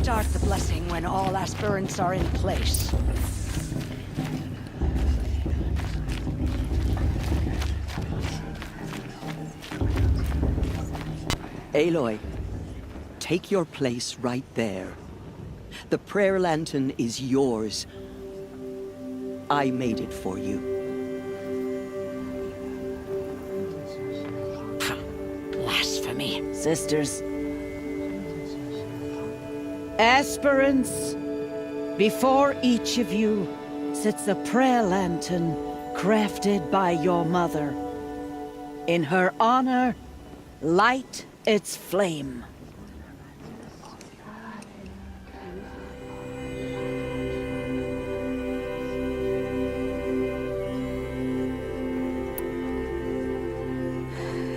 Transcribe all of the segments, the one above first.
start the blessing when all aspirants are in place. Aloy, take your place right there. The prayer lantern is yours. I made it for you. Blasphemy, sisters. Aspirants, before each of you sits a prayer lantern crafted by your mother. In her honor, light its flame.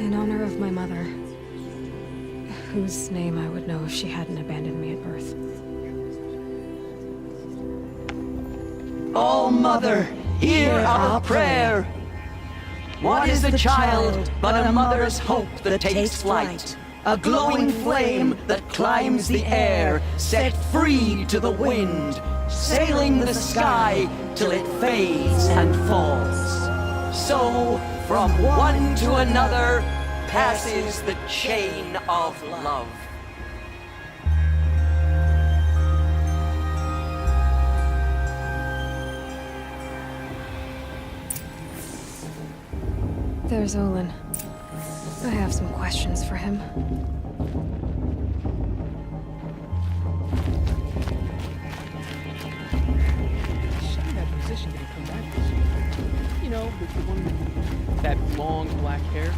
In honor of my mother, whose name I would know if she hadn't abandoned me at birth. Oh, Mother, hear our prayer! What is the child but a mother's hope that takes flight? A glowing flame that climbs the air, set free to the wind, sailing the sky till it fades and falls. So, from one to another, passes the chain of love. There's Olin. I have some questions for him. That musician didn't come back this year. You know, the one with that long black hair.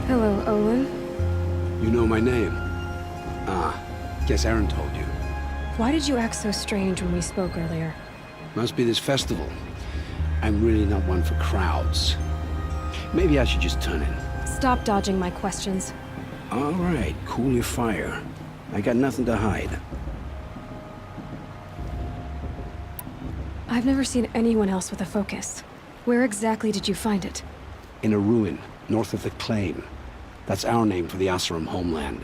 Hello, Olin. You know my name? Ah, guess Aaron told you. Why did you act so strange when we spoke earlier? Must be this festival. I'm really not one for crowds. Maybe I should just turn in. Stop dodging my questions. All right, cool your fire. I got nothing to hide. I've never seen anyone else with a focus. Where exactly did you find it? In a ruin, north of the Claim. That's our name for the Asuram homeland.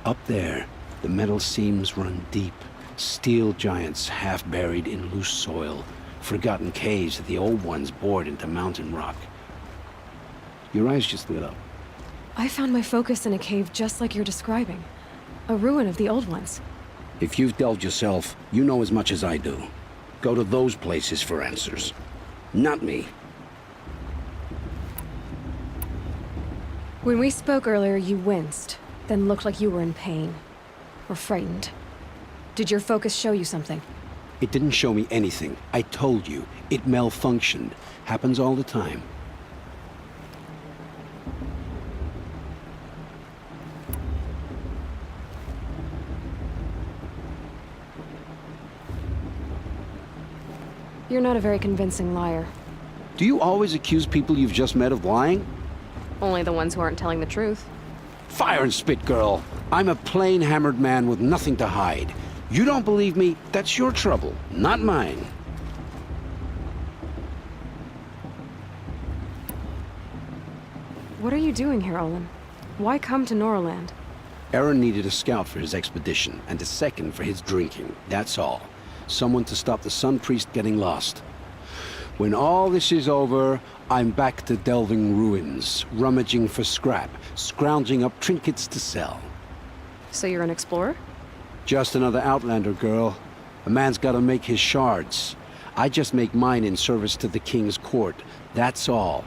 Up there, the metal seams run deep. Steel giants half buried in loose soil. Forgotten caves that the old ones bored into mountain rock. Your eyes just lit up. I found my focus in a cave just like you're describing. A ruin of the old ones. If you've delved yourself, you know as much as I do. Go to those places for answers. Not me. When we spoke earlier, you winced, then looked like you were in pain. Or frightened. Did your focus show you something? It didn't show me anything. I told you. It malfunctioned. Happens all the time. You're not a very convincing liar. Do you always accuse people you've just met of lying? Only the ones who aren't telling the truth. Fire and spit, girl. I'm a plain hammered man with nothing to hide. You don't believe me? That's your trouble, not mine. What are you doing here, Olin? Why come to Norland? Aaron needed a scout for his expedition, and a second for his drinking. That's all. Someone to stop the Sun Priest getting lost. When all this is over, I'm back to delving ruins, rummaging for scrap, scrounging up trinkets to sell. So you're an explorer? Just another Outlander, girl. A man's gotta make his shards. I just make mine in service to the King's court. That's all.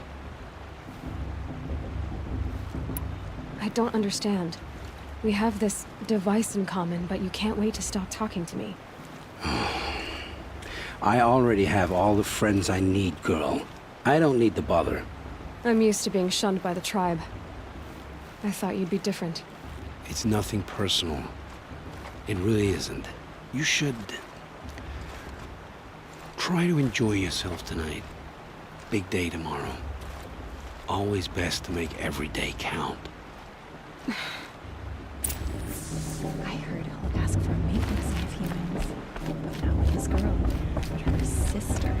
I don't understand. We have this device in common, but you can't wait to stop talking to me. I already have all the friends I need, girl. I don't need the bother. I'm used to being shunned by the tribe. I thought you'd be different. It's nothing personal. It really isn't. You should try to enjoy yourself tonight. Big day tomorrow. Always best to make every day count. I heard he'll ask for maintenance in a few minutes, but not with his girl, but her sister.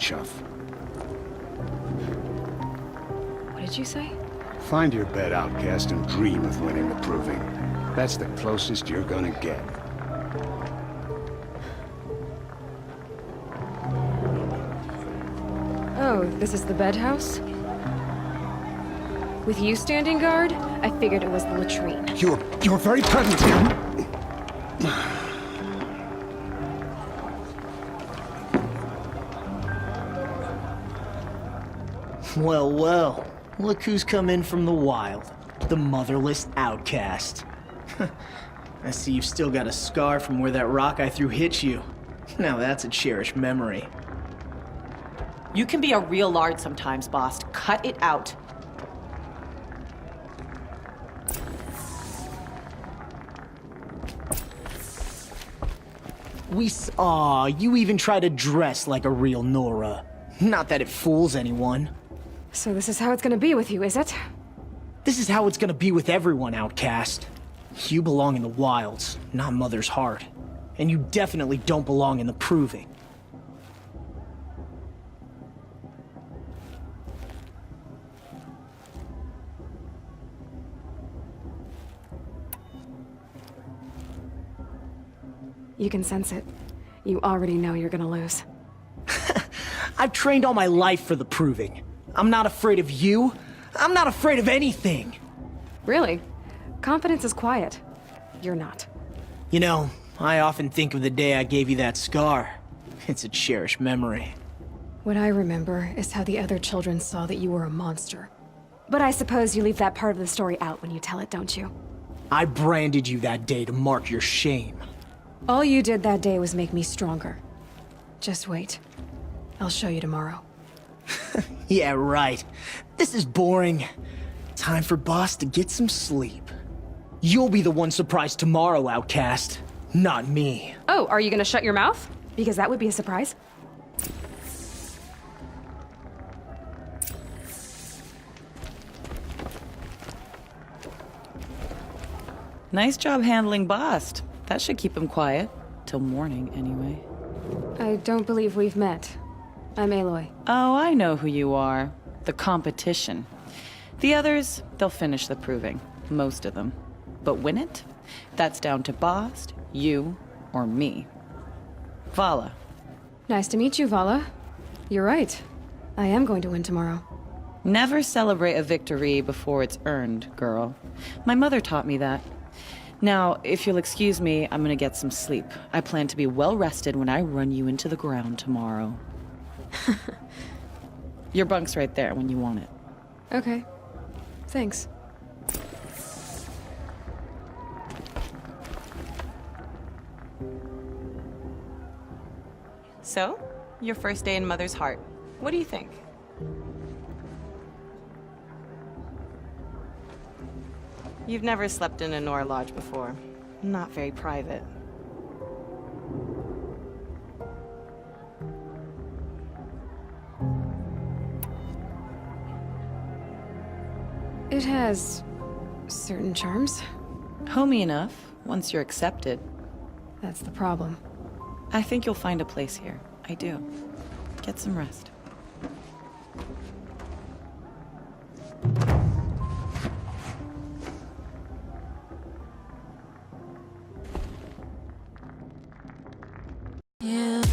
chuff. What did you say? Find your bed, outcast, and dream of winning the proving. That's the closest you're gonna get. Oh, this is the bed house? With you standing guard, I figured it was the latrine. You're very present here. Well, well. Look who's come in from the wild. The motherless outcast. I see you've still got a scar from where that rock I threw hit you. Now that's a cherished memory. You can be a real lard sometimes, boss. Cut it out. We saw you even try to dress like a real Nora. Not that it fools anyone. So this is how it's gonna be with you, is it? This is how it's gonna be with everyone, outcast. You belong in the wilds, not Mother's heart. And you definitely don't belong in the proving. You can sense it. You already know you're gonna lose. I've trained all my life for the proving. I'm not afraid of you. I'm not afraid of anything. Really? Confidence is quiet. You're not. You know, I often think of the day I gave you that scar. It's a cherished memory. What I remember is how the other children saw that you were a monster. But I suppose you leave that part of the story out when you tell it, don't you? I branded you that day to mark your shame. All you did that day was make me stronger. Just wait. I'll show you tomorrow. Yeah, right. This is boring. Time for Boss to get some sleep. You'll be the one surprised tomorrow, outcast. Not me. Oh, are you gonna shut your mouth? Because that would be a surprise. Nice job handling Bast. That should keep him quiet. Till morning, anyway. I don't believe we've met. I'm Aloy. Oh, I know who you are. The competition. The others, they'll finish the proving. Most of them. But win it? That's down to Bast, you, or me. Vala. Nice to meet you, Vala. You're right. I am going to win tomorrow. Never celebrate a victory before it's earned, girl. My mother taught me that. Now, if you'll excuse me, I'm gonna get some sleep. I plan to be well rested when I run you into the ground tomorrow. Your bunk's right there when you want it. Okay. Thanks. So, your first day in Mother's heart. What do you think? You've never slept in a Nora lodge before. Not very private. It has certain charms. Homey enough, once you're accepted. That's the problem. I think you'll find a place here. I do. Get some rest. Yeah.